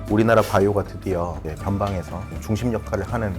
우리나라 바이오가 드디어 변방에서 중심 역할을 하는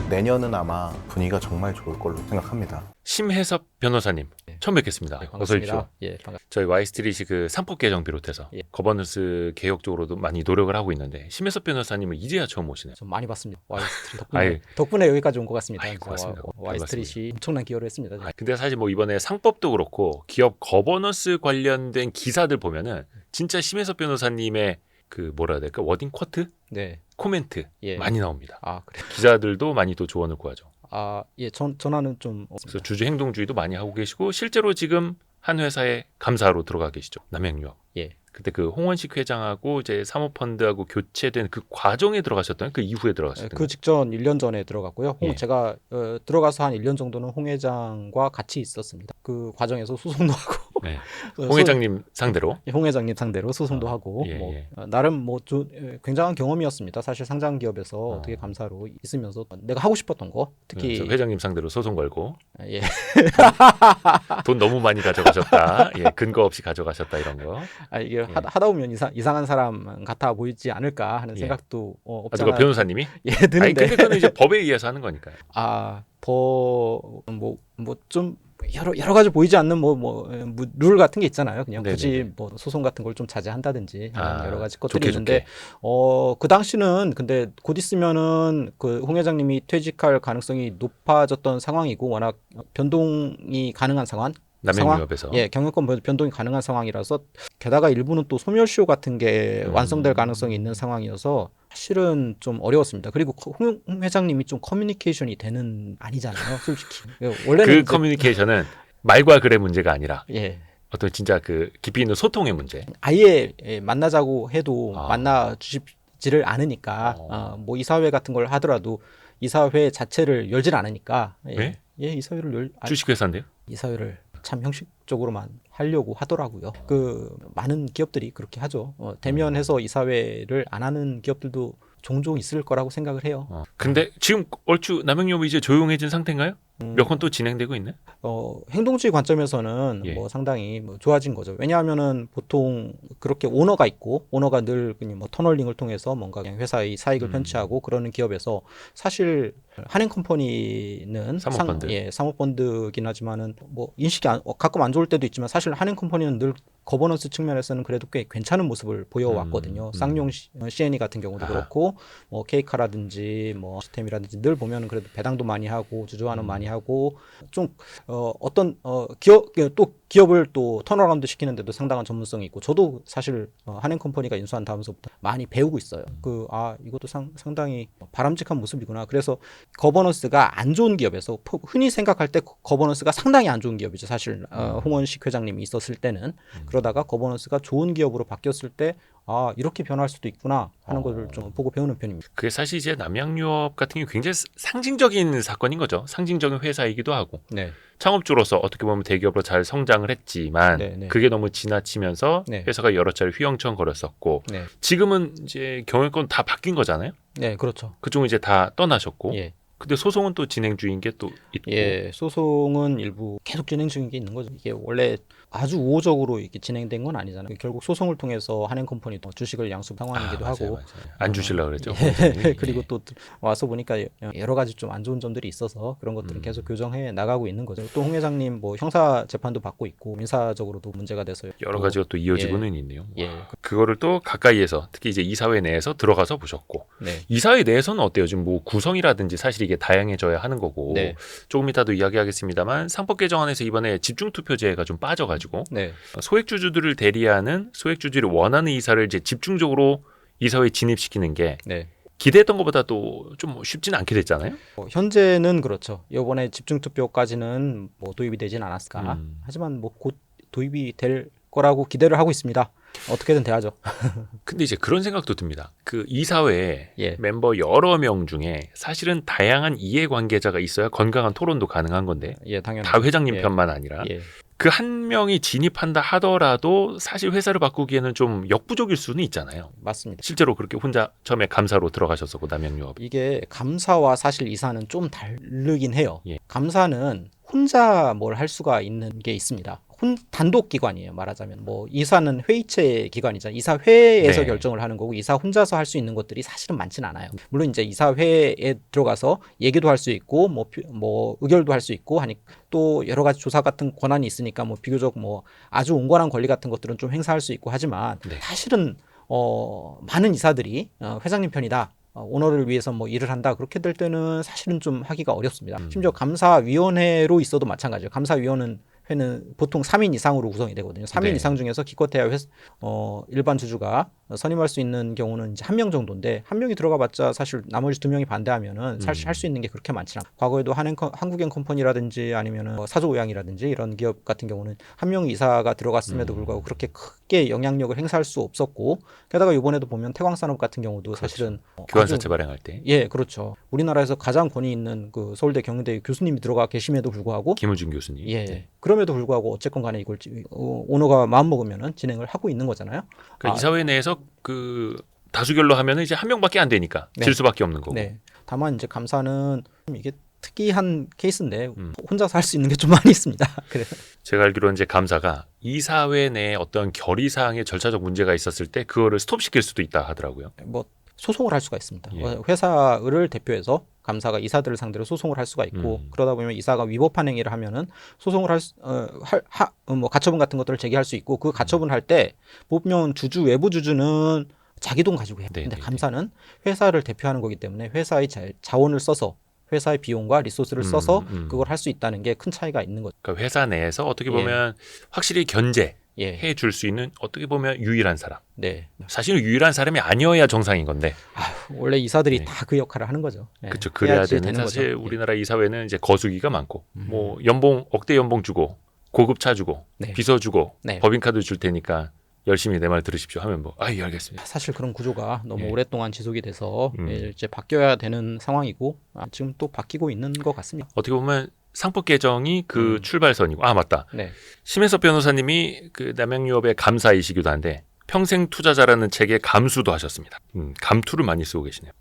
내년은 아마 분위기가 정말 좋을 걸로 생각합니다. 심혜섭 변호사님 처음 뵙겠습니다. 네, 어서 오십시오. 예, 반갑습니다. 저희 와이스트릿이 그 상법 개정 비롯해서 예. 거버넌스 개혁 쪽으로도 많이 노력을 하고 있는데 심혜섭 변호사님은 이제야 처음 오시네요. 좀 많이 봤습니다. 와이스트릿 아유. 덕분에 여기까지 온 것 같습니다. 아유, 고맙습니다. 와이스트릿이 엄청난 기여를 했습니다. 근데 사실 뭐 이번에 상법도 그렇고 기업 거버넌스 관련된 기사들 보면은 진짜 심혜섭 변호사님의 그 뭐라 해야 될까 워딩 쿼트? 네, 코멘트 예. 많이 나옵니다. 아 그래. 기자들도 많이 또 조언을 구하죠. 아 예, 전화는 좀 그래서 주주 행동주의도 많이 하고 계시고 실제로 지금 한 회사에 감사로 들어가 계시죠. 남양유업. 예. 그때 그 홍원식 회장하고 이제 사모펀드하고 교체된 그 과정에 들어가셨던 그 이후에 들어가셨던 그 직전 1년 전에 들어갔고요. 예. 제가 들어가서 한 1년 정도는 홍 회장과 같이 있었습니다. 그 과정에서 소송도 하고 네. 홍 회장님 상대로 홍 회장님 상대로 소송도 하고 예, 뭐, 예. 나름 뭐 굉장한 경험이었습니다. 사실 상장 기업에서 어떻게 감사로 있으면서 내가 하고 싶었던 거 특히 저 회장님 상대로 소송 걸고 예. 돈 너무 많이 가져가셨다. 예, 근거 없이 가져가셨다 이런 거. 이게 하다 보면 이상한 사람 같아 보이지 않을까 하는 예. 생각도 아, 없지 누가 않아 변호사님이? 예, 아니 드는데 근데 그거는 이제 법에 의해서 하는 거니까요. 좀 여러 가지 보이지 않는 룰 같은 게 있잖아요. 그냥 네네네. 굳이 뭐 소송 같은 걸 좀 자제한다든지 하는 여러 가지 것들이 좋게, 있는데 그 당시는 근데 곧 있으면은 그 홍 회장님이 퇴직할 가능성이 높아졌던 상황이고 워낙 변동이 가능한 상황. 남양유업에서. 예, 경영권 변동이 가능한 상황이라서 게다가 일부는 또 소멸시효 같은 게 완성될 가능성이 있는 상황이어서 사실은 좀 어려웠습니다. 그리고 홍 회장님이 좀 커뮤니케이션이 되는 아니잖아요, 솔직히. 원래는 그 이제, 커뮤니케이션은 말과 글의 문제가 아니라 예, 어떤 진짜 그 깊이 있는 소통의 문제. 아예 만나자고 해도 아. 만나 주시지를 않으니까 뭐 이사회 같은 걸 하더라도 이사회 자체를 열질 않으니까 네? 예, 이사회를 주식회사인데요? 이사회를 참 형식적으로만 하려고 하더라고요. 그 많은 기업들이 그렇게 하죠. 대면해서 이사회를 안 하는 기업들도 종종 있을 거라고 생각을 해요. 근데 지금 얼추 남양유업이 이제 조용해진 상태인가요? 몇 건 또 진행되고 있네? 행동주의 관점에서는 예. 뭐 상당히 뭐 좋아진 거죠. 왜냐하면은 보통 그렇게 오너가 있고 오너가 늘 그냥 뭐 터널링을 통해서 뭔가 그냥 회사의 사익을 편취하고 그러는 기업에서 사실 한행컴퍼니는 사모펀드. 사모펀드긴 하지만은 뭐 인식이 가끔 안 좋을 때도 있지만 사실 한행컴퍼니는 늘 거버넌스 측면에서는 그래도 꽤 괜찮은 모습을 보여왔거든요. 쌍용 C&E 같은 경우도 그렇고 뭐 케이카라든지 뭐 시스템이라든지 늘 보면은 그래도 배당도 많이 하고 주주환원 많이 하고 좀 어떤 기업을 또 턴어라운드 시키는데도 상당한 전문성이 있고 저도 사실 한행컴퍼니가 인수한 다음서부터 많이 배우고 있어요. 이것도 상당히 바람직한 모습이구나. 그래서 거버넌스가 안 좋은 기업에서 흔히 생각할 때 거버넌스가 상당히 안 좋은 기업이죠. 사실 홍원식 회장님이 있었을 때는 그러다가 거버넌스가 좋은 기업으로 바뀌었을 때 이렇게 변할 수도 있구나 하는 것을 좀 보고 배우는 편입니다. 그게 사실 이제 남양유업 같은 게 굉장히 상징적인 사건인 거죠. 상징적인 회사이기도 하고. 네. 창업주로서 어떻게 보면 대기업으로 잘 성장을 했지만 네. 그게 너무 지나치면서 네. 회사가 여러 차례 휘영청거렸었고 네. 지금은 이제 경영권 다 바뀐 거잖아요. 네, 그렇죠. 그쪽은 이제 다 떠나셨고 예. 근데 소송은 또 진행 중인 게 또 있고 예, 소송은 일부 계속 진행 중인 게 있는 거죠. 이게 원래 아주 우호적으로 이렇게 진행된 건 아니잖아요. 결국 소송을 통해서 한행컴퍼니도 주식을 양수 상환이기도 하고 맞아요. 안 주실라 그랬죠. 예, 그리고 또 와서 보니까 여러 가지 좀 안 좋은 점들이 있어서 그런 것들은 계속 교정해 나가고 있는 거죠. 또 홍 회장님 뭐 형사 재판도 받고 있고 민사적으로도 문제가 돼서 여러 가지가 또 이어지고는 있네요. 예. 그거를 또 가까이에서 특히 이제 이사회 내에서 들어가서 보셨고 네. 이사회 내에서는 어때요? 지금 뭐 구성이라든지 사실 이게 다양해져야 하는 거고 네. 조금 이따도 이야기하겠습니다만 상법 개정안에서 이번에 집중투표제가 좀 빠져가지고 네. 소액주주들을 대리하는 소액주주를 원하는 이사를 이제 집중적으로 이사회에 진입시키는 게 네. 기대했던 것보다도 좀 쉽지는 않게 됐잖아요. 현재는 그렇죠. 이번에 집중투표까지는 뭐 도입이 되진 않았을까. 하지만 뭐 곧 도입이 될 거라고 기대를 하고 있습니다. 어떻게든 돼야죠. 근데 이제 그런 생각도 듭니다. 그 이사회에 예. 멤버 여러 명 중에 사실은 다양한 이해관계자가 있어야 건강한 토론도 가능한 건데 예, 당연히. 다 회장님 예. 편만 아니라 예. 그 한 명이 진입한다 하더라도 사실 회사를 바꾸기에는 좀 역부족일 수는 있잖아요. 맞습니다. 실제로 그렇게 혼자 처음에 감사로 들어가셨었고 남양유업. 이게 감사와 사실 이사는 좀 다르긴 해요. 예. 감사는 혼자 뭘 할 수가 있는 게 있습니다. 단독 기관이에요. 말하자면 뭐 이사는 회의체 기관이잖아요. 이사회에서 네. 결정을 하는 거고 이사 혼자서 할 수 있는 것들이 사실은 많지는 않아요. 물론 이제 이사회에 들어가서 얘기도 할 수 있고 뭐 의결도 할 수 있고 하니 또 여러 가지 조사 같은 권한이 있으니까 뭐 비교적 뭐 아주 온건한 권리 같은 것들은 좀 행사할 수 있고 하지만 네. 사실은 많은 이사들이 회장님 편이다. 오너를 위해서 뭐 일을 한다 그렇게 될 때는 사실은 좀 하기가 어렵습니다. 심지어 감사위원회로 있어도 마찬가지예요. 감사위원회는 보통 3인 이상으로 구성이 되거든요. 3인 네. 이상 중에서 기껏해야 일반 주주가 선임할 수 있는 경우는 이제 1명 정도인데 1명이 들어가봤자 사실 나머지 2명이 반대하면은 사실 할 수 있는 게 그렇게 많지는 않아요. 과거에도 한국엔 컴퍼니라든지 아니면은 사조오양이라든지 이런 기업 같은 경우는 1명 이사가 들어갔음에도 불구하고 그렇게 크게 영향력을 행사할 수 없었고 게다가 이번에도 보면 태광산업 같은 경우도 그렇죠. 사실은 기관사채 발행할 때 예, 그렇죠. 우리나라에서 가장 권위 있는 그 서울대 경영대 교수님이 들어가 계심에도 불구하고 김우중 교수님. 예. 네. 그럼에도 불구하고 어쨌건 간에 이걸 오너가 마음 먹으면은 진행을 하고 있는 거잖아요. 그러니까 이사회 내에서 그 다수결로 하면은 이제 한 명밖에 안 되니까 네. 질 수밖에 없는 거고. 네. 다만 이제 감사는 이게 특이한 케이스인데 혼자서 할 수 있는 게 좀 많이 있습니다. 그래서 제가 알기로는 이제 감사가 이사회 내에 어떤 결의사항의 절차적 문제가 있었을 때 그거를 스톱시킬 수도 있다 하더라고요. 뭐 소송을 할 수가 있습니다. 예. 회사를 대표해서 감사가 이사들을 상대로 소송을 할 수가 있고 그러다 보면 이사가 위법한 행위를 하면은 소송을 뭐 가처분 같은 것들을 제기할 수 있고 그 가처분 할 때 보면 외부 주주는 자기 돈 가지고 해요. 네, 근데 네, 감사는 회사를 대표하는 거기 때문에 회사의 자원을 써서 회사의 비용과 리소스를 써서 그걸 할 수 있다는 게 큰 차이가 있는 거죠. 그러니까 회사 내에서 어떻게 보면 확실히 견제해 예. 줄 수 있는 어떻게 보면 유일한 사람. 네. 사실은 유일한 사람이 아니어야 정상인 건데. 원래 이사들이 네. 다 그 역할을 하는 거죠. 네. 그렇죠. 그래야 해야지 되는 사실 거죠. 우리나라 이사회는 이제 거수기가 많고 뭐 연봉 억대 연봉 주고 고급 차 주고 네. 비서 주고 네. 법인카드 줄 테니까 열심히 내 말 들으십시오 하면 뭐 예, 알겠습니다. 사실 그런 구조가 너무 예. 오랫동안 지속이 돼서 이제 바뀌어야 되는 상황이고 지금 또 바뀌고 있는 것 같습니다. 어떻게 보면 상법 개정이 그 출발선이고 맞다. 네. 심혜섭 변호사님이 그 남양유업의 감사이시기도 한데 평생 투자자라는 책에 감수도 하셨습니다. 감투를 많이 쓰고 계시네요.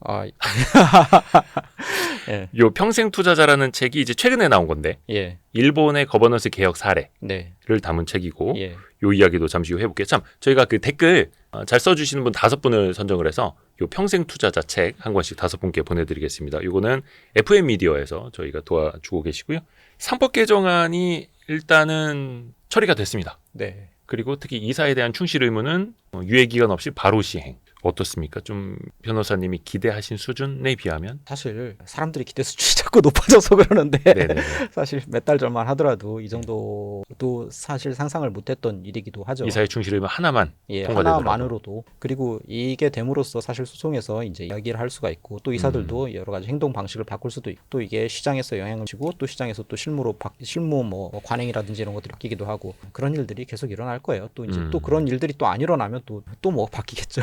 예. 요 평생 투자자라는 책이 이제 최근에 나온 건데 예. 일본의 거버넌스 개혁 사례를 네. 담은 책이고 예. 요 이야기도 잠시 후 해볼게요. 참 저희가 그 댓글 잘 써주시는 분 5분을 선정을 해서 요 평생 투자자 책 한 권씩 5분께 보내드리겠습니다. 요거는 FM 미디어에서 저희가 도와주고 계시고요. 상법 개정안이 일단은 처리가 됐습니다. 네. 그리고 특히 이사에 대한 충실 의무는 유예 기간 없이 바로 시행. 어떻습니까? 좀 변호사님이 기대하신 수준에 비하면? 사실 사람들이 기대 수준이 자꾸 높아져서 그러는데 네네네. 사실 몇 달 전만 하더라도 이 정도도 사실 상상을 못했던 일이기도 하죠. 이사의 충실 의무 하나만 예, 통과되더라고요. 하나만으로도 그리고 이게 됨으로써 사실 소송에서 이제 이야기를 할 수가 있고 또 이사들도 여러 가지 행동 방식을 바꿀 수도 있고 또 이게 시장에서 영향을 주고 또 시장에서 또 실무 뭐 관행이라든지 이런 것들이 바뀌기도 하고 그런 일들이 계속 일어날 거예요. 또 이제 또 그런 일들이 또 안 일어나면 또 뭐 바뀌겠죠.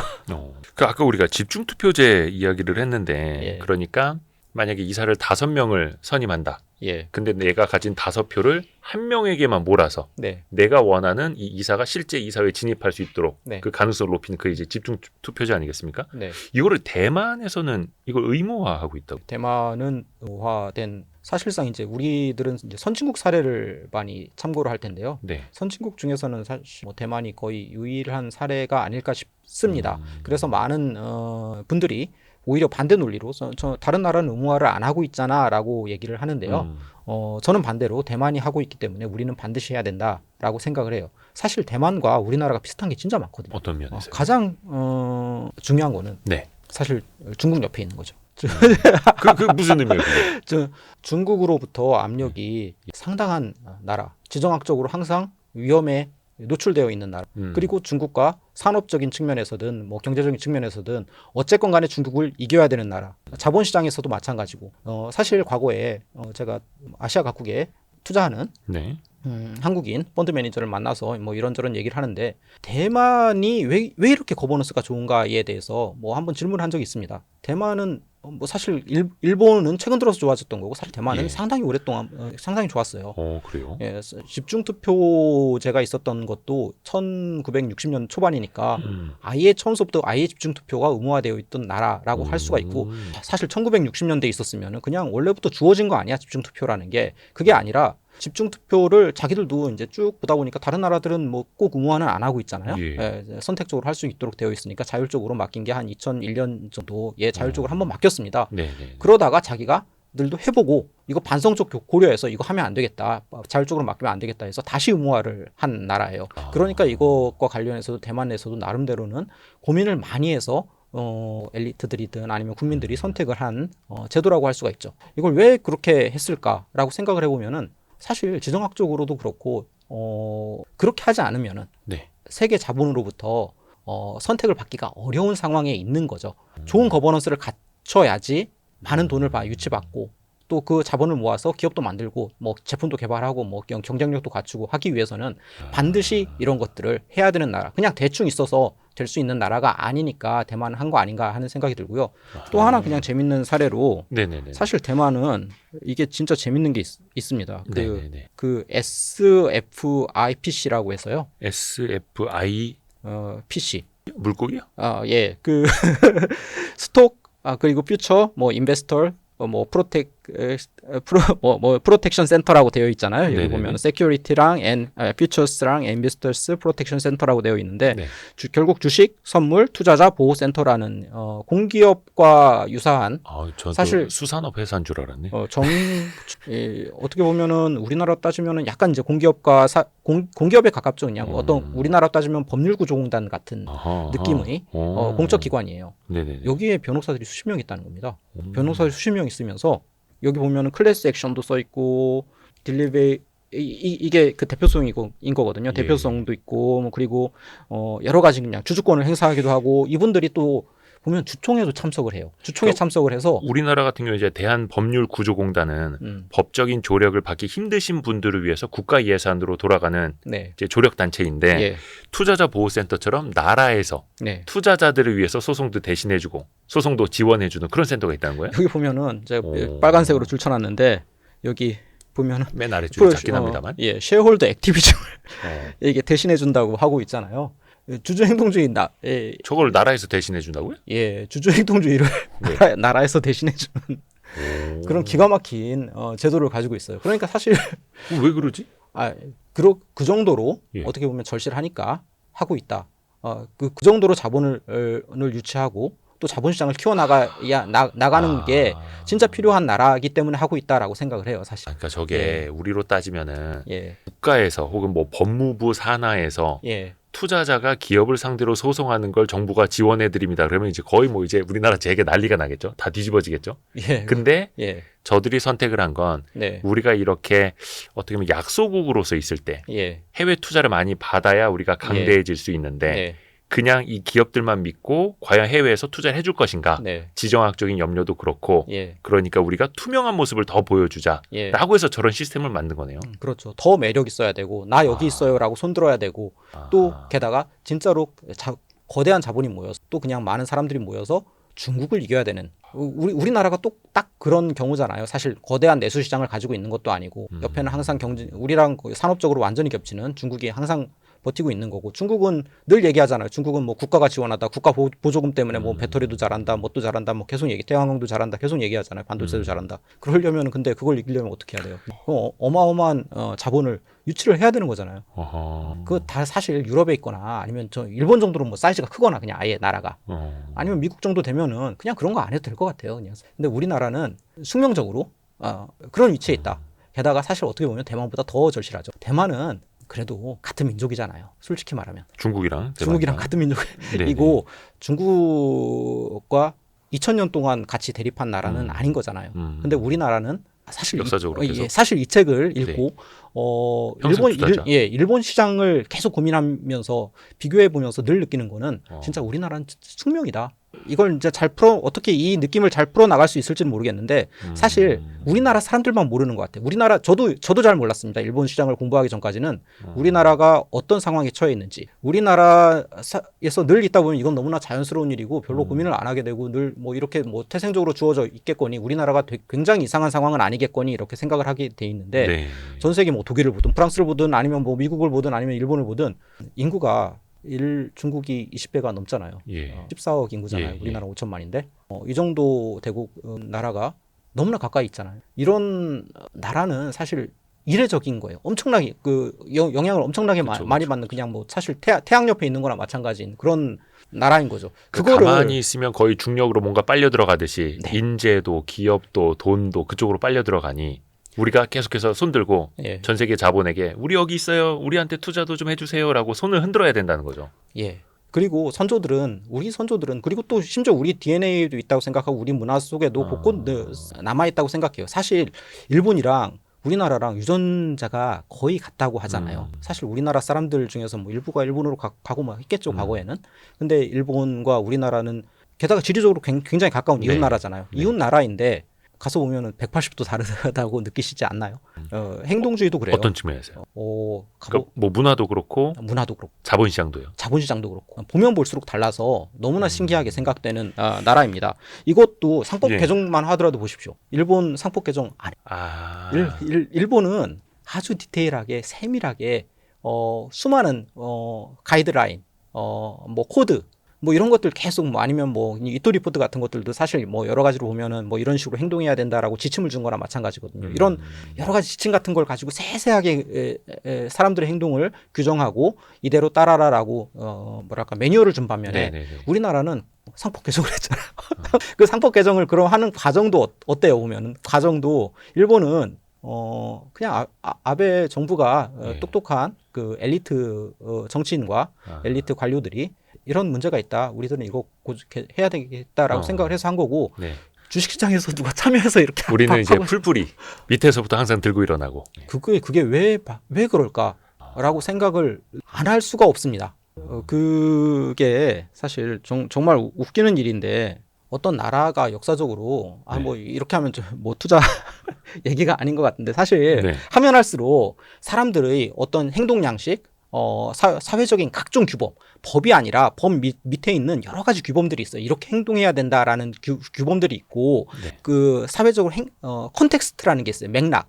그 아까 우리가 집중투표제 이야기를 했는데 예. 그러니까 만약에 이사를 5명을 선임한다. 예, 근데 내가 가진 5표를 한 명에게만 몰아서 네, 내가 원하는 이 이사가 실제 이사회에 진입할 수 있도록 네. 그 가능성을 높이는 그 이제 집중투표제 아니겠습니까? 네. 이거를 대만에서는 이걸 의무화하고 있다고. 대만은 의화된 사실상 이제 우리들은 이제 선진국 사례를 많이 참고를 할 텐데요. 네. 선진국 중에서는 사실 뭐 대만이 거의 유일한 사례가 아닐까 싶습니다. 그래서 많은 분들이 오히려 반대 논리로 저 다른 나라는 의무화를 안 하고 있잖아라고 얘기를 하는데요. 저는 반대로 대만이 하고 있기 때문에 우리는 반드시 해야 된다라고 생각을 해요. 사실 대만과 우리나라가 비슷한 게 진짜 많거든요. 어떤 면에서? 가장 중요한 거는 네. 사실 중국 옆에 있는 거죠. 그 무슨 의미예요? 그게? 중국으로부터 압력이 상당한 나라, 지정학적으로 항상 위험에 노출되어 있는 나라. 그리고 중국과 산업적인 측면에서든 뭐 경제적인 측면에서든 어쨌건 간에 중국을 이겨야 되는 나라. 자본시장에서도 마찬가지고. 사실 과거에 제가 아시아 각국에 투자하는 네. 한국인 펀드 매니저를 만나서 뭐 이런저런 얘기를 하는데 대만이 왜 이렇게 거버넌스가 좋은가에 대해서 뭐 한번 질문한 적이 있습니다. 대만은 뭐 사실 일본은 최근 들어서 좋아졌던 거고 사실 대만은 예. 상당히 오랫동안 상당히 좋았어요. 그래요? 예, 집중투표제가 있었던 것도 1960년 초반이니까 아예 처음부터 아예 집중투표가 의무화되어 있던 나라라고 할 수가 있고 사실 1960년대에 있었으면 그냥 원래부터 주어진 거 아니야 집중투표라는 게 그게 아니라 집중 투표를 자기들도 이제 쭉 보다 보니까 다른 나라들은 뭐 꼭 의무화는 안 하고 있잖아요. 예. 예, 선택적으로 할 수 있도록 되어 있으니까 자율적으로 맡긴 게 한 2001년 정도에 자율적으로 한번 맡겼습니다. 네네. 그러다가 자기가 들도 해보고 이거 반성적 고려해서 이거 하면 안 되겠다, 자율적으로 맡기면 안 되겠다 해서 다시 의무화를 한 나라예요. 그러니까 이것과 관련해서도 대만 내에서도 나름대로는 고민을 많이 해서 엘리트들이든 아니면 국민들이 선택을 한 제도라고 할 수가 있죠. 이걸 왜 그렇게 했을까라고 생각을 해보면은 사실 지정학적으로도 그렇고 그렇게 하지 않으면은 네. 세계 자본으로부터 선택을 받기가 어려운 상황에 있는 거죠. 좋은 거버넌스를 갖춰야지 많은 돈을 유치받고 또 그 자본을 모아서 기업도 만들고 뭐 제품도 개발하고 뭐 경쟁력도 갖추고 하기 위해서는 반드시 이런 것들을 해야 되는 나라. 그냥 대충 있어서 될 수 있는 나라가 아니니까 대만은 한 거 아닌가 하는 생각이 들고요. 또 하나 그냥 재밌는 사례로 네네네. 사실 대만은 이게 진짜 재밌는 게 있습니다. 네네네. 그 SFIPC라고 해서요. SFI PC. 물고기요? 예. 그 스톡 그리고 퓨처 뭐 인베스터 뭐 프로텍션 센터라고 되어 있잖아요. 여기 네네네. 보면 세큐리티랑 퓨처스랑 인베스터스 프로텍션 센터라고 되어 있는데 네. 결국 주식, 선물, 투자자 보호 센터라는 공기업과 유사한 저도 사실 수산업 회사인 줄 알았네. 어떻게 보면은 우리나라 따지면은 약간 이제 공기업과 공기업에 가깝죠. 그냥 어떤 우리나라 따지면 법률구조공단 같은 느낌의 공적 기관이에요. 네네네. 여기에 변호사들이 수십 명 있다는 겁니다. 변호사들이 수십 명 있으면서 여기 보면은 클래스 액션도 써 있고 딜리베이 이게 그 대표성인 거거든요. 예. 대표성도 있고 뭐 그리고 여러 가지 그냥 주주권을 행사하기도 하고 이분들이 또 보면 주총에도 참석을 해요. 주총에 참석을 해서 우리나라 같은 경우 이제 대한법률구조공단은 법적인 조력을 받기 힘드신 분들을 위해서 국가 예산으로 돌아가는 네. 이제 조력 단체인데 예. 투자자 보호센터처럼 나라에서 네. 투자자들을 위해서 소송도 대신해주고 소송도 지원해주는 그런 센터가 있다는 거예요? 여기 보면은 제가 오. 빨간색으로 줄쳐놨는데 여기 보면은 맨 아래줄 작긴 합니다만. 예, 쉐어홀더 액티비즘을 어. 이게 대신해준다고 하고 있잖아요. 주주행동주의 저걸 나라에서 대신해준다고요? 예, 주주행동주의를 네. 나라에서 대신해주는 그런 기가 막힌 제도를 가지고 있어요. 그러니까 사실 왜 그러지? 그 정도로 예. 어떻게 보면 절실을 하니까 하고 있다. 그 정도로 자본을 유치하고 또 자본시장을 나가는 게 진짜 필요한 나라이기 때문에 하고 있다라고 생각을 해요, 사실. 그러니까 저게 예. 우리로 따지면은 예, 국가에서 혹은 뭐 법무부 산하에서 예, 투자자가 기업을 상대로 소송하는 걸 정부가 지원해 드립니다. 그러면 이제 거의 뭐 이제 우리나라 재계 난리가 나겠죠. 다 뒤집어지겠죠. 예. 근데 예, 저들이 선택을 한 건 네, 우리가 이렇게 어떻게 보면 약소국으로서 있을 때 예, 해외 투자를 많이 받아야 우리가 강대해질 수 있는데 네, 그냥 이 기업들만 믿고 과연 해외에서 투자를 해줄 것인가 네, 지정학적인 염려도 그렇고 예, 그러니까 우리가 투명한 모습을 더 보여주자라고 예. 해서 저런 시스템을 만든 거네요. 그렇죠. 더 매력 있어야 되고 나 여기 있어요라고 손들어야 되고 또 게다가 진짜로 거대한 자본이 모여서 또 그냥 많은 사람들이 모여서 중국을 이겨야 되는 우리나라가 또 딱 그런 경우잖아요. 사실 거대한 내수 시장을 가지고 있는 것도 아니고 옆에는 항상 우리랑 거의 산업적으로 완전히 겹치는 중국이 항상 버티고 있는 거고 중국은 늘 얘기하잖아요. 중국은 뭐 국가가 지원하다, 국가 보조금 때문에 뭐 배터리도 잘한다, 뭣도 잘한다, 뭐 계속 태양광도 잘한다, 계속 얘기하잖아요. 반도체도 잘한다. 그러려면 근데 그걸 이기려면 어떻게 해야 돼요? 어마어마한 자본을 유치를 해야 되는 거잖아요. 그 다 사실 유럽에 있거나 아니면 저 일본 정도로 뭐 사이즈가 크거나 그냥 아예 나라가 아니면 미국 정도 되면은 그냥 그런 거 안 해도 될 것 같아요. 그냥. 근데 우리나라는 숙명적으로 그런 위치에 있다. 게다가 사실 어떻게 보면 대만보다 더 절실하죠. 대만은 그래도 같은 민족이잖아요. 솔직히 말하면. 중국이랑 같은 민족이고 중국과 2000년 동안 같이 대립한 나라는 아닌 거잖아요. 근데 우리나라는 사실 역사적으로 사실 이 책을 읽고 일본 시장을 계속 고민하면서 비교해 보면서 늘 느끼는 거는 진짜 우리나라는 숙명이다. 이걸 이제 어떻게 이 느낌을 잘 풀어 나갈 수 있을지는 모르겠는데 사실 우리나라 사람들만 모르는 것 같아요. 우리나라 저도 잘 몰랐습니다. 일본 시장을 공부하기 전까지는 우리나라가 어떤 상황에 처해 있는지 우리나라에서 늘 있다 보면 이건 너무나 자연스러운 일이고 별로 고민을 안 하게 되고 늘 뭐 이렇게 뭐 태생적으로 주어져 있겠거니 우리나라가 굉장히 이상한 상황은 아니겠거니 이렇게 생각을 하게 돼 있는데 네. 전 세계 뭐 독일을 보든 프랑스를 보든 아니면 뭐 미국을 보든 아니면 일본을 보든 인구가 중국이 20배가 넘잖아요. 14억 인구잖아요. 우리나라 5천만인데 이 정도 되고 나라가 너무나 가까이 있잖아요. 이런 나라는 사실 이례적인 거예요. 엄청나게 그 영향을 엄청나게 그쵸, 많이 그쵸. 받는 그냥 뭐 사실 태양 옆에 있는 거나 마찬가지인 그런 나라인 거죠. 그거를 가만히 있으면 거의 중력으로 뭔가 빨려 들어가듯이 네. 인재도 기업도 돈도 그쪽으로 빨려 들어가니 우리가 계속해서 손 들고 예. 전 세계 자본에게 우리 여기 있어요. 우리한테 투자도 좀 해주세요라고 손을 흔들어야 된다는 거죠. 예. 그리고 우리 선조들은 그리고 또 심지어 우리 DNA도 있다고 생각하고 우리 문화 속에도 곳곳 남아 있다고 생각해요. 사실 일본이랑 우리나라랑 유전자가 거의 같다고 하잖아요. 사실 우리나라 사람들 중에서 뭐 일부가 일본으로 가고 뭐 했겠죠, 과거에는. 근데 일본과 우리나라는 게다가 지리적으로 굉장히 가까운 네. 이웃 나라잖아요. 네. 이웃 나라인데 가서 보면은 180도 다르다고 느끼시지 않나요? 행동주의도 그래요. 어떤 측면에서요? 가보, 그러니까 뭐 문화도 그렇고 문화도 그렇고 자본시장도요. 자본시장도 그렇고 보면 볼수록 달라서 너무나 신기하게 생각되는 나라입니다. 이것도 상법 예. 개정만 하더라도 보십시오. 일본 상법 개정 안 해. 아, 일본은 아주 디테일하게 세밀하게 수많은 가이드라인, 뭐 코드, 뭐 이런 것들 계속 뭐 아니면 뭐 이토 리포트 같은 것들도 사실 뭐 여러 가지로 보면은 뭐 이런 식으로 행동해야 된다라고 지침을 준 거나 마찬가지거든요. 이런 여러 가지 지침 같은 걸 가지고 세세하게 사람들의 행동을 규정하고 이대로 따라라라고 뭐랄까 매뉴얼을 준 반면에 네네네. 우리나라는 상법 개정을 했잖아요. 그 상법 개정을 그럼 하는 과정도 어때요 보면은 과정도 일본은 그냥 아베 정부가 네. 똑똑한 그 엘리트 정치인과 엘리트 관료들이 이런 문제가 있다. 우리들은 이거 해야 되겠다라고 생각을 해서 한 거고 네. 주식시장에서 누가 참여해서 이렇게 우리는 이제 하고 풀뿌리 밑에서부터 항상 들고 일어나고. 그게 왜 그럴까라고 생각을 안 할 수가 없습니다. 그게 사실 정말 웃기는 일인데 어떤 나라가 역사적으로 네. 뭐 이렇게 하면 뭐 투자 얘기가 아닌 것 같은데 사실 네. 하면 할수록 사람들의 어떤 행동 양식 사회적인 각종 규범, 법이 아니라 법 밑에 있는 여러 가지 규범들이 있어요. 이렇게 행동해야 된다라는 규범들이 있고 네. 그 사회적으로 컨텍스트라는 게 있어요. 맥락.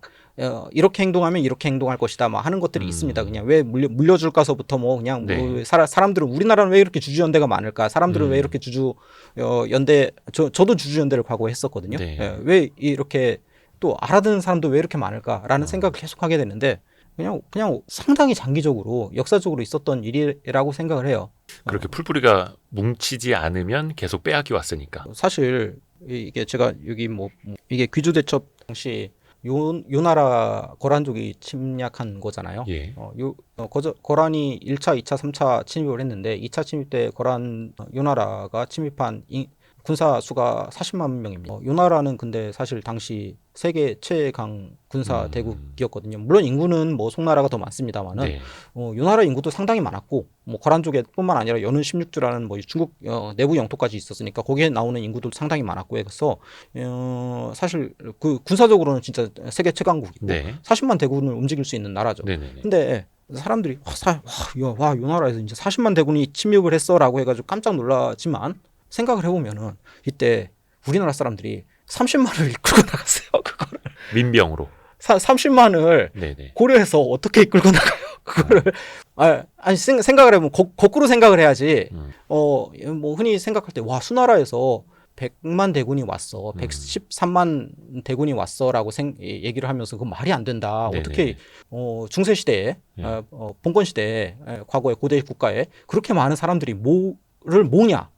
이렇게 행동하면 이렇게 행동할 것이다. 막 하는 것들이 있습니다. 그냥 왜 물려줄까서부터 뭐 그냥 네. 뭐 사람들은 우리나라는 왜 이렇게 주주연대가 많을까? 사람들은 왜 이렇게 연대 저도 주주연대를 과거에 했었거든요. 네. 왜 이렇게 또 알아듣는 사람도 왜 이렇게 많을까라는 생각을 계속하게 되는데 그냥 상당히 장기적으로 역사적으로 있었던 일이라고 생각을 해요. 그렇게 풀뿌리가 뭉치지 않으면 계속 빼앗기 왔으니까. 사실 이게 제가 여기 뭐 이게 귀주대첩 당시 요 나라 거란족이 침략한 거잖아요. 예. 거란이 1차, 2차, 3차 침입을 했는데 2차 침입 때 요 나라가 침입한 군사 수가 40만 명입니다. 요 나라는 근데 사실 당시 세계 최강 군사 대국이었거든요. 물론 인구는 뭐 송나라가 더 많습니다만은 네. 요 나라 인구도 상당히 많았고 뭐 거란족에뿐만 아니라 연운 16주라는 뭐 중국 내부 영토까지 있었으니까 거기에 나오는 인구도 상당히 많았고 해서 사실 그 군사적으로는 진짜 세계 최강국이고 네. 40만 대군을 움직일 수 있는 나라죠. 네네네. 근데 사람들이 요 나라에서 이제 40만 대군이 침입을 했어라고 해가지고 깜짝 놀라지만 생각을 해보면은 이때 우리나라 사람들이 30만을 이끌고 나갔어요. 그거를 민병으로. 30만을 네네. 고려해서 어떻게 이끌고 나가요? 그거를 아니 생각을 해보면 거꾸로 생각을 해야지. 뭐 흔히 생각할 때 와 수나라에서 100만 대군이 왔어, 113만 대군이 왔어라고 얘기를 하면서 그건 말이 안 된다. 네네. 어떻게 중세 시대에 봉건 시대에 과거의 고대 국가에 그렇게 많은 사람들이 를 모으냐?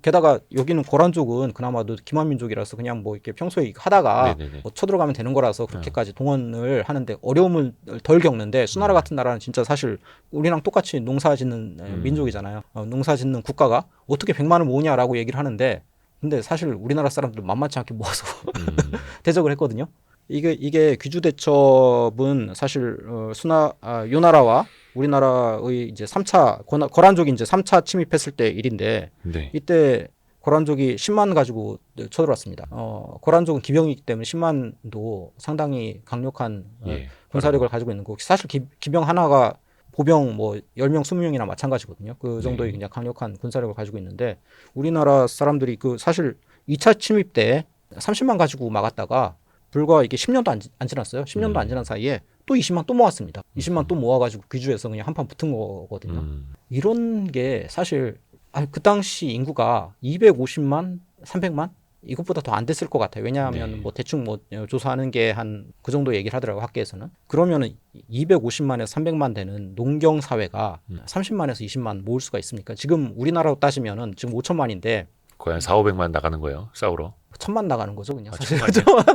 게다가 여기는 고란족은 그나마도 기만민족이라서 그냥 뭐 이렇게 평소에 하다가 뭐 쳐들어가면 되는 거라서 그렇게까지 동원을 하는데 어려움을 덜 겪는데 수나라 같은 나라는 진짜 사실 우리랑 똑같이 농사짓는 민족이잖아요. 농사짓는 국가가 어떻게 100만을 모으냐라고 얘기를 하는데 근데 사실 우리나라 사람들 만만치 않게 모아서 대적을 했거든요. 이게 귀주대첩은 사실 요 나라와 우리나라의 이제 3차 거란족이 이제 3차 침입했을 때 일인데 네. 이때 거란족이 10만 가지고 쳐들어왔습니다. 거란족은 기병이기 때문에 10만도 상당히 강력한 군사력을 가지고 있는 거고 사실 기병 하나가 보병 뭐 10명, 20명이나 마찬가지거든요. 그 정도의 그냥 강력한 군사력을 가지고 있는데 우리나라 사람들이 그 사실 2차 침입 때 30만 가지고 막았다가 불과 이게 10년도 안 지났어요. 10년도 안 지난 사이에 또 20만 또 모았습니다. 20만 또 모아가지고 귀주에서 그냥 한판 붙은 거거든요. 이런 게 사실 그 당시 인구가 250만, 300만 이것보다 더 안 됐을 것 같아요. 왜냐하면 네. 뭐 대충 뭐 조사하는 게 한 그 정도 얘기를 하더라고요. 학계에서는. 그러면은 250만에서 300만 되는 농경 사회가 30만에서 20만 모을 수가 있습니까? 지금 우리나라로 따지면은 지금 5천만인데 거의 한 4, 500만 나가는 거예요. 싸우러. 1,000만 나가는 거죠, 그냥. 사실. 천만이요?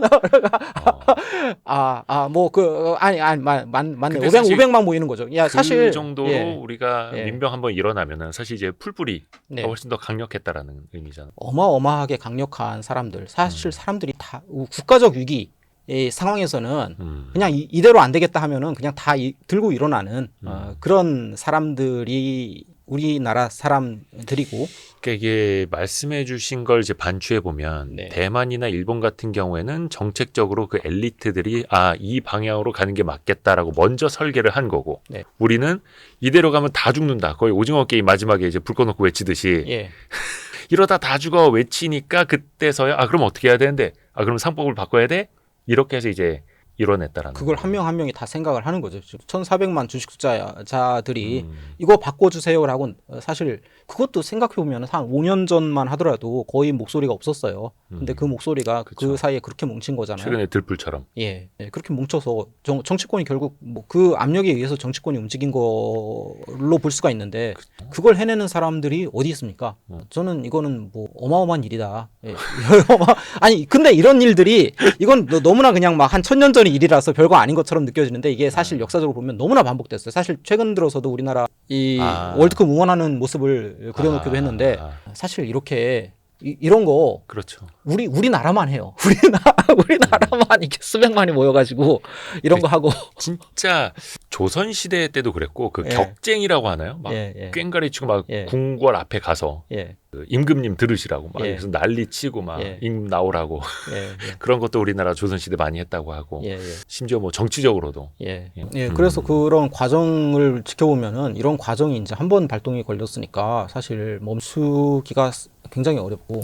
맞네. 근데 사실 500만 모이는 거죠. 야, 그 사실 정도로 예, 우리가 예. 민병 한번 일어나면은 사실 이제 풀뿌리가 네. 훨씬 더 강력했다라는 의미잖아요. 어마어마하게 강력한 사람들, 사실 사람들이 다 국가적 위기 의 상황에서는 그냥 이대로 안 되겠다 하면은 그냥 다 들고 일어나는 그런 사람들이 우리나라 사람들이고. 그러니까 이게 말씀해 주신 걸 이제 반추해 보면 네. 대만이나 일본 같은 경우에는 정책적으로 그 엘리트들이 이 방향으로 가는 게 맞겠다라고 먼저 설계를 한 거고 네. 우리는 이대로 가면 다 죽는다. 거의 오징어 게임 마지막에 이제 불 꺼놓고 외치듯이 예. 이러다 다 죽어 외치니까 그때서야 그럼 어떻게 해야 되는데 그럼 상법을 바꿔야 돼? 이렇게 해서 이제 이뤄냈다라는 그걸 거예요. 한 명 한 명이 다 생각을 하는 거죠. 1,400만 주식 투자자들이 이거 바꿔주세요라고 사실 그것도 생각해 보면 한 5년 전만 하더라도 거의 목소리가 없었어요. 근데 그 목소리가 그쵸. 그 사이에 그렇게 뭉친 거잖아요. 최근에 들불처럼. 예, 그렇게 뭉쳐서 정치권이 결국 뭐 그 압력에 의해서 정치권이 움직인 걸로 볼 수가 있는데 그걸 해내는 사람들이 어디 있습니까? 저는 이거는 뭐 어마어마한 일이다. 예. 아니 근데 이런 일들이 이건 너무나 그냥 막 한 1000년 전의 일이라서 별거 아닌 것처럼 느껴지는데 이게 사실 역사적으로 보면 너무나 반복됐어요. 사실 최근 들어서도 우리나라 이 월드컵 응원하는 모습을 그려놓기도 했는데 사실 이렇게 이런 거 그렇죠. 우리나라만 해요. 우리나라만 이렇게 수백만이 모여가지고 이런 거 하고. 진짜 조선 시대 때도 그랬고 그 예. 격쟁이라고 하나요? 막 예. 꽹가리 치고 막 예. 궁궐 앞에 가서 예. 그 임금님 들으시라고 막 예. 그래서 난리 치고 막 예. 임금 나오라고 예. 그런 것도 우리나라 조선 시대 많이 했다고 하고 예. 심지어 뭐 정치적으로도 그래서 그런 과정을 지켜보면은 이런 과정이 이제 한 번 발동이 걸렸으니까 사실 멈추기가 굉장히 어렵고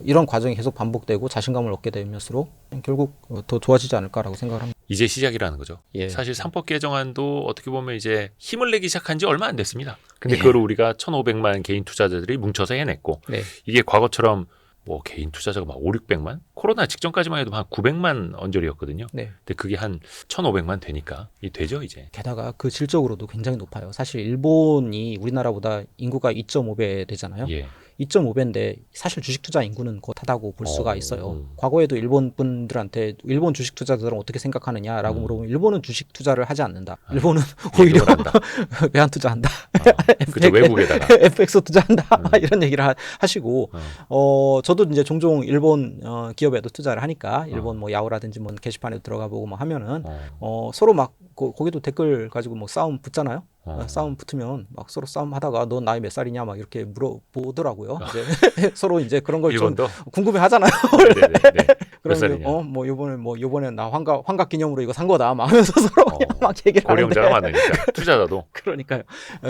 이런 과정이 계속 반복되고 자신감을 얻게 되면서록 결국 더 좋아지지 않을까라고 생각을 합니다. 이제 시작이라는 거죠. 예. 사실 삼법 개정안도 어떻게 보면 이제 힘을 내기 시작한 지 얼마 안 됐습니다. 근데 예. 그걸 우리가 1,500만 개인 투자자들이 뭉쳐서 해냈고 네. 이게 과거처럼 뭐 개인 투자자가 막 5, 600만? 코로나 직전까지만 해도 한 900만 언저리였거든요. 네. 근데 그게 한 1,500만 되니까 이 되죠, 이제. 게다가 그 질적으로도 굉장히 높아요. 사실 일본이 우리나라보다 인구가 2.5배 되잖아요. 예. 2.5배인데 사실 주식 투자 인구는 곧하다고 볼 수가 있어요. 과거에도 일본 분들한테 일본 주식 투자자들은 어떻게 생각하느냐라고 물어보면 일본은 주식 투자를 하지 않는다. 일본은 오히려 외환 투자한다. 그죠, 외국에다가. FX 투자한다. 이런 얘기를 하시고 저도 이제 종종 일본 기업에도 투자를 하니까 일본 뭐 야후라든지 뭐 게시판에 들어가 보고 뭐 하면은 서로 막 거기도 댓글 가지고 뭐 싸움 붙잖아요. 싸움 붙으면 막 서로 싸움하다가 너 나이 몇 살이냐 막 이렇게 물어보더라고요. 이제 서로 이제 그런 걸 좀 궁금해 하잖아요. 네네네. 그러면 요번에 나 환갑 기념으로 이거 산 거다 막 하면서 서로 막 얘기를 고령자가 하는데 많으니까 투자자도. 그러니까요.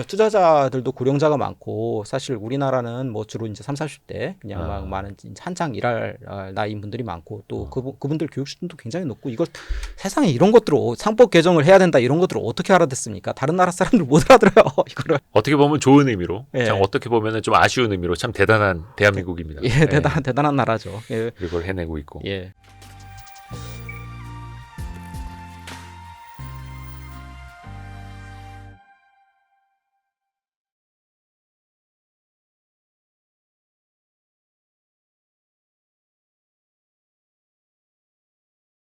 투자자들도 고령자가 많고 사실 우리나라는 뭐 주로 이제 30, 40대 그냥 막 많은 한창 일할 나이인 분들이 많고 또 그분들 교육 수준도 굉장히 높고 이걸 세상에 이런 것들을 상법 개정을 해야 된다 이런 것들을 어떻게 알아듣습니까? 다른 나라 사람들 못 알아들어요. 이거를. 어떻게 보면 좋은 의미로, 예. 참 어떻게 보면 좀 아쉬운 의미로 참 대단한 대한민국입니다. 예, 대단한 나라죠. 예. 그걸 해내고 있고. 예.